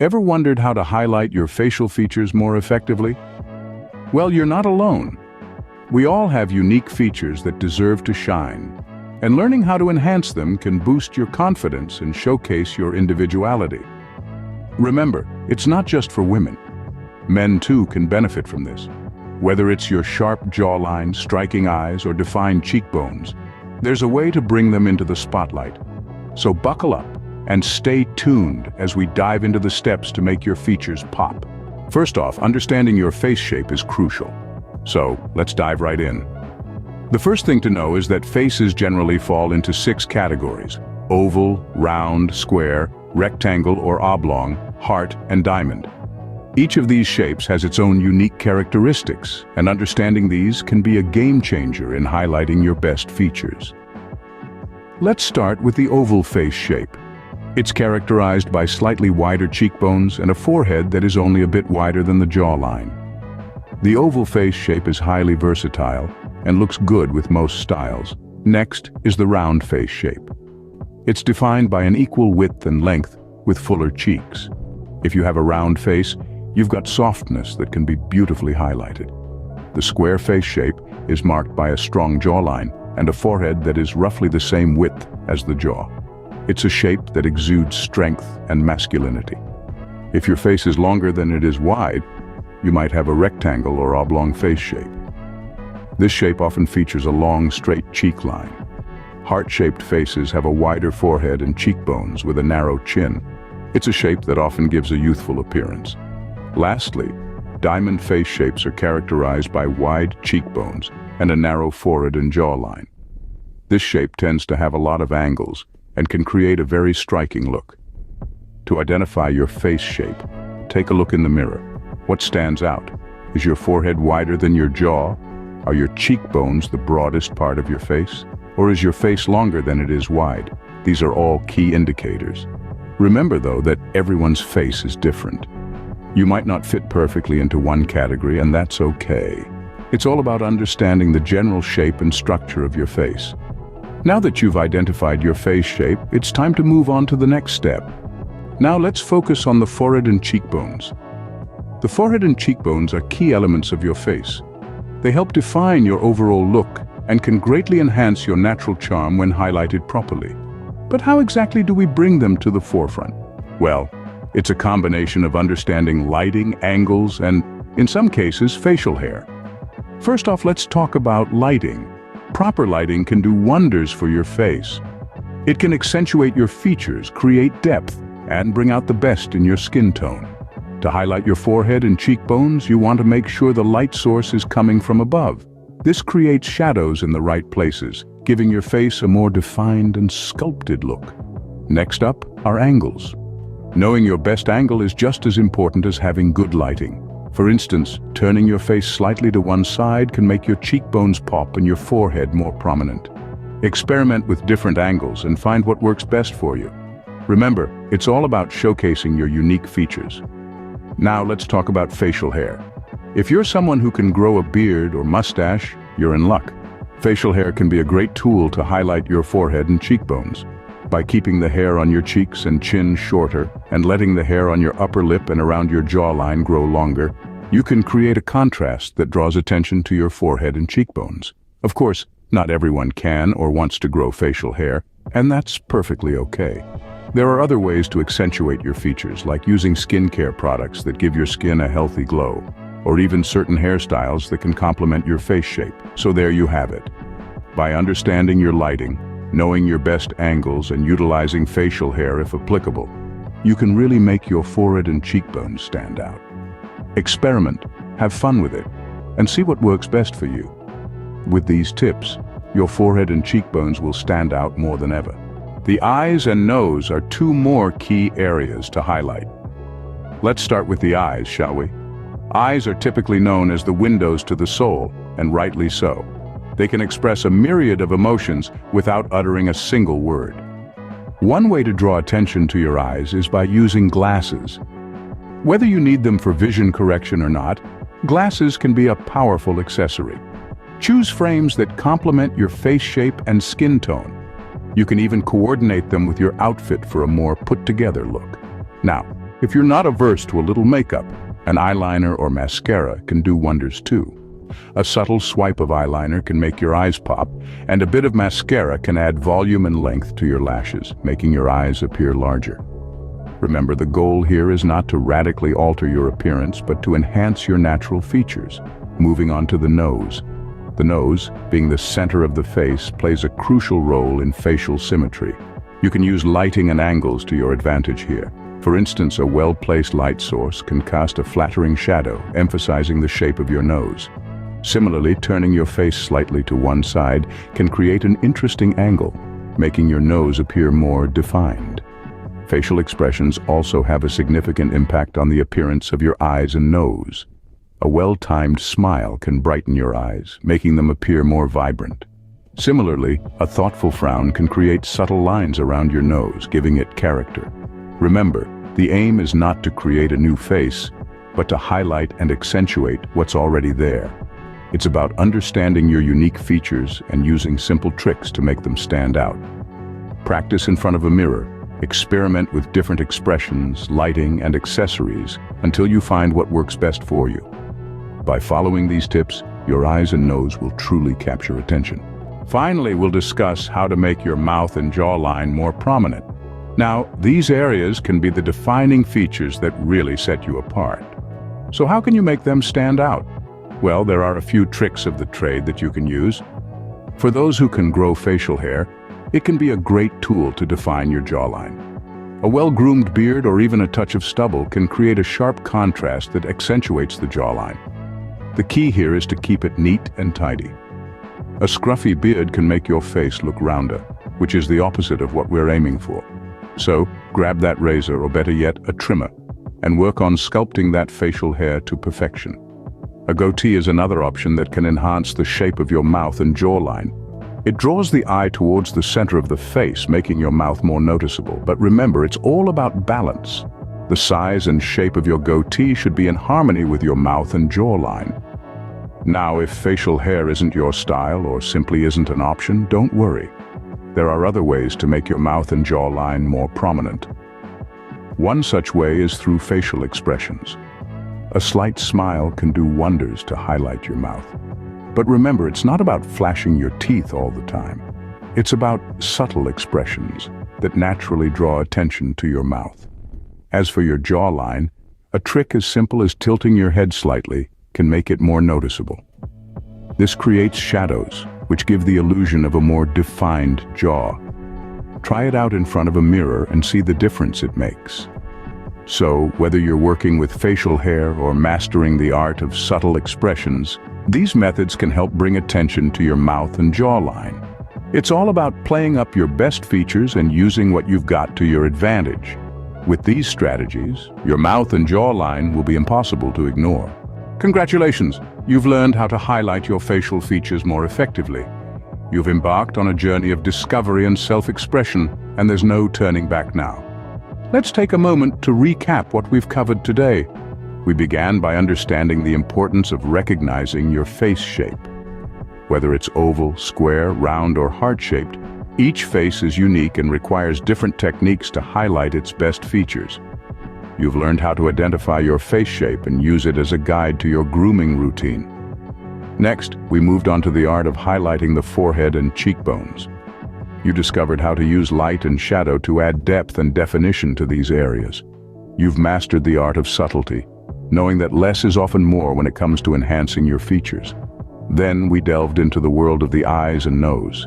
Ever wondered how to highlight your facial features more effectively? Well, you're not alone. We all have unique features that deserve to shine, and learning how to enhance them can boost your confidence and showcase your individuality. Remember, it's not just for women. Men too can benefit from this. Whether it's your sharp jawline, striking eyes, or defined cheekbones, there's a way to bring them into the spotlight. So buckle up and stay tuned as we dive into the steps to make your features pop. First off, understanding your face shape is crucial. So let's dive right in. The first thing to know is that faces generally fall into 6 categories: oval, round, square, rectangle or oblong, heart, and diamond. Each of these shapes has its own unique characteristics, and understanding these can be a game changer in highlighting your best features. Let's start with the oval face shape. It's characterized by slightly wider cheekbones and a forehead that is only a bit wider than the jawline. The oval face shape is highly versatile and looks good with most styles. Next is the round face shape. It's defined by an equal width and length with fuller cheeks. If you have a round face, you've got softness that can be beautifully highlighted. The square face shape is marked by a strong jawline and a forehead that is roughly the same width as the jaw. It's a shape that exudes strength and masculinity. If your face is longer than it is wide, you might have a rectangle or oblong face shape. This shape often features a long, straight cheek line. Heart-shaped faces have a wider forehead and cheekbones with a narrow chin. It's a shape that often gives a youthful appearance. Lastly, diamond face shapes are characterized by wide cheekbones and a narrow forehead and jawline. This shape tends to have a lot of angles and can create a very striking look. To identify your face shape, take a look in the mirror. What stands out? Is your forehead wider than your jaw? Are your cheekbones the broadest part of your face? Or is your face longer than it is wide? These are all key indicators. Remember though that everyone's face is different. You might not fit perfectly into one category, and that's okay. It's all about understanding the general shape and structure of your face. Now that you've identified your face shape, it's time to move on to the next step. Now let's focus on the forehead and cheekbones. The forehead and cheekbones are key elements of your face. They help define your overall look and can greatly enhance your natural charm when highlighted properly. But how exactly do we bring them to the forefront? Well, it's a combination of understanding lighting, angles, and, in some cases, facial hair. First off, let's talk about lighting. Proper lighting can do wonders for your face. It can accentuate your features, create depth, and bring out the best in your skin tone. To highlight your forehead and cheekbones, you want to make sure the light source is coming from above. This creates shadows in the right places, giving your face a more defined and sculpted look. Next up are angles. Knowing your best angle is just as important as having good lighting. For instance, turning your face slightly to one side can make your cheekbones pop and your forehead more prominent. Experiment with different angles and find what works best for you. Remember, it's all about showcasing your unique features. Now let's talk about facial hair. If you're someone who can grow a beard or mustache, you're in luck. Facial hair can be a great tool to highlight your forehead and cheekbones. By keeping the hair on your cheeks and chin shorter and letting the hair on your upper lip and around your jawline grow longer, you can create a contrast that draws attention to your forehead and cheekbones. Of course, not everyone can or wants to grow facial hair, and that's perfectly okay. There are other ways to accentuate your features, like using skincare products that give your skin a healthy glow, or even certain hairstyles that can complement your face shape. So there you have it. By understanding your lighting, knowing your best angles, and utilizing facial hair if applicable, you can really make your forehead and cheekbones stand out. Experiment, have fun with it, and see what works best for you. With these tips, your forehead and cheekbones will stand out more than ever. The eyes and nose are 2 more key areas to highlight. Let's start with the eyes, shall we? Eyes are typically known as the windows to the soul, and rightly so. They can express a myriad of emotions without uttering a single word. One way to draw attention to your eyes is by using glasses. Whether you need them for vision correction or not, glasses can be a powerful accessory. Choose frames that complement your face shape and skin tone. You can even coordinate them with your outfit for a more put-together look. Now, If you're not averse to a little makeup, an eyeliner or mascara can do wonders too. A subtle swipe of eyeliner can make your eyes pop, and a bit of mascara can add volume and length to your lashes, making your eyes appear larger. Remember, the goal here is not to radically alter your appearance, but to enhance your natural features. Moving on to the nose. The nose, being the center of the face, plays a crucial role in facial symmetry. You can use lighting and angles to your advantage here. For instance, a well-placed light source can cast a flattering shadow, emphasizing the shape of your nose. Similarly, turning your face slightly to one side can create an interesting angle, making your nose appear more defined. Facial expressions also have a significant impact on the appearance of your eyes and nose. A well-timed smile can brighten your eyes, making them appear more vibrant. Similarly, a thoughtful frown can create subtle lines around your nose, giving it character. Remember, the aim is not to create a new face, but to highlight and accentuate what's already there. It's about understanding your unique features and using simple tricks to make them stand out. Practice in front of a mirror. Experiment with different expressions, lighting, and accessories until you find what works best for you. By following these tips, your eyes and nose will truly capture attention. Finally, we'll discuss how to make your mouth and jawline more prominent. Now, these areas can be the defining features that really set you apart. So how can you make them stand out? Well, there are a few tricks of the trade that you can use. For those who can grow facial hair, it can be a great tool to define your jawline. A well-groomed beard or even a touch of stubble can create a sharp contrast that accentuates the jawline. The key here is to keep it neat and tidy. A scruffy beard can make your face look rounder, which is the opposite of what we're aiming for. So, grab that razor, or better yet, a trimmer, and work on sculpting that facial hair to perfection. A goatee is another option that can enhance the shape of your mouth and jawline. It draws the eye towards the center of the face, making your mouth more noticeable. But remember, it's all about balance. The size and shape of your goatee should be in harmony with your mouth and jawline. Now, if facial hair isn't your style or simply isn't an option, don't worry. There are other ways to make your mouth and jawline more prominent. One such way is through facial expressions. A slight smile can do wonders to highlight your mouth. But remember, it's not about flashing your teeth all the time. It's about subtle expressions that naturally draw attention to your mouth. As for your jawline, a trick as simple as tilting your head slightly can make it more noticeable. This creates shadows, which give the illusion of a more defined jaw. Try it out in front of a mirror and see the difference it makes. So, whether you're working with facial hair or mastering the art of subtle expressions, these methods can help bring attention to your mouth and jawline. It's all about playing up your best features and using what you've got to your advantage. With these strategies, your mouth and jawline will be impossible to ignore. Congratulations! You've learned how to highlight your facial features more effectively. You've embarked on a journey of discovery and self-expression, and there's no turning back now. Let's take a moment to recap what we've covered today. We began by understanding the importance of recognizing your face shape. Whether it's oval, square, round, or heart-shaped, each face is unique and requires different techniques to highlight its best features. You've learned how to identify your face shape and use it as a guide to your grooming routine. Next, we moved on to the art of highlighting the forehead and cheekbones. You discovered how to use light and shadow to add depth and definition to these areas. You've mastered the art of subtlety, knowing that less is often more when it comes to enhancing your features. Then we delved into the world of the eyes and nose.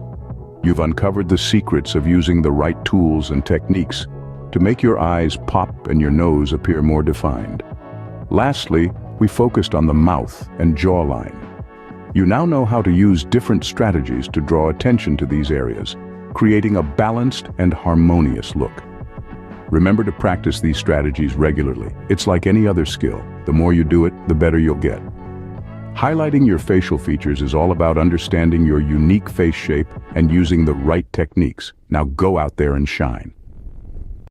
You've uncovered the secrets of using the right tools and techniques to make your eyes pop and your nose appear more defined. Lastly, we focused on the mouth and jawline. You now know how to use different strategies to draw attention to these areas, creating a balanced and harmonious look. Remember to practice these strategies regularly. It's like any other skill. The more you do it, the better you'll get. Highlighting your facial features is all about understanding your unique face shape and using the right techniques. Now go out there and shine.